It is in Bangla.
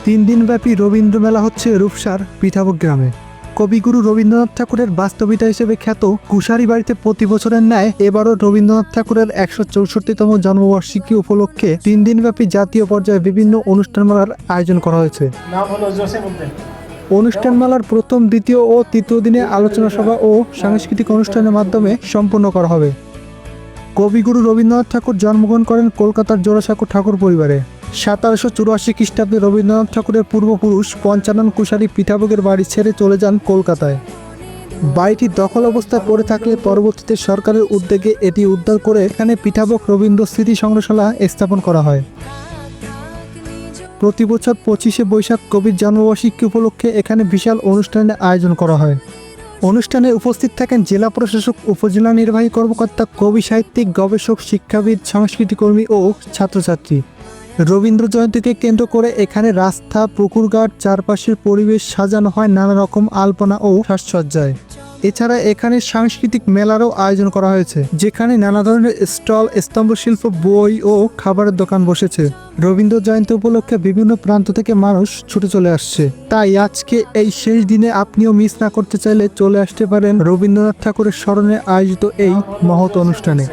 3 দিনব্যাপী রবীন্দ্র মেলা হচ্ছে রূপসার পিঠাভোগ গ্রামে। কবিগুরু রবীন্দ্রনাথ ঠাকুরের বাস্তবিতা হিসেবে খ্যাত কুশারি বাড়িতে প্রতি বছরের ন্যায় এবারও রবীন্দ্রনাথ ঠাকুরের 164তম জন্মবার্ষিকী উপলক্ষে 3 দিনব্যাপী জাতীয় পর্যায়ে বিভিন্ন অনুষ্ঠানমালার আয়োজন করা হয়েছে। অনুষ্ঠানমালার প্রথম, দ্বিতীয় ও তৃতীয় দিনে আলোচনা সভা ও সাংস্কৃতিক অনুষ্ঠানের মাধ্যমে সম্পন্ন করা হবে। কবিগুরু রবীন্দ্রনাথ ঠাকুর জন্মগ্রহণ করেন কলকাতার জোড়াসাঁকো ঠাকুর পরিবারে। 1784 খ্রিস্টাব্দে রবীন্দ্রনাথ ঠাকুরের পূর্বপুরুষ পঞ্চানন কুশারি পিঠাভোগের বাড়ি ছেড়ে চলে যান কলকাতায়। বাড়িটি দখল অবস্থায় পড়ে থাকলে পরবর্তীতে সরকারের উদ্যোগে এটি উদ্ধার করে এখানে পিঠাভোগ রবীন্দ্র স্মৃতি সংগ্রহশালা স্থাপন করা হয়। প্রতি বছর 25শে বৈশাখ কবির জন্মবার্ষিকী উপলক্ষে এখানে বিশাল অনুষ্ঠানের আয়োজন করা হয়। অনুষ্ঠানে উপস্থিত থাকেন জেলা প্রশাসক, উপজেলা নির্বাহী কর্মকর্তা, কবি, সাহিত্যিক, গবেষক, শিক্ষাবিদ, সংস্কৃতিকর্মী ও ছাত্রছাত্রী। রবীন্দ্র জয়ন্তীকে কেন্দ্র করে এখানে রাস্তা, পুকুরঘাট, চারপাশের পরিবেশ সাজানো হয় নানা রকম আলপনা ও সাজসজ্জায়। এছাড়া এখানে সাংস্কৃতিক মেলারও আয়োজন করা হয়েছে, যেখানে নানা ধরনের স্টল, স্তম্ভশিল্প, বই ও খাবারের দোকান বসেছে। রবীন্দ্র জয়ন্তী উপলক্ষে বিভিন্ন প্রান্ত থেকে মানুষ ছুটে চলে আসছে। তাই আজকে এই শেষ দিনে আপনিও মিস না করতে চাইলে চলে আসতে পারেন রবীন্দ্রনাথ ঠাকুরের স্মরণে আয়োজিত এই মহৎ অনুষ্ঠানে।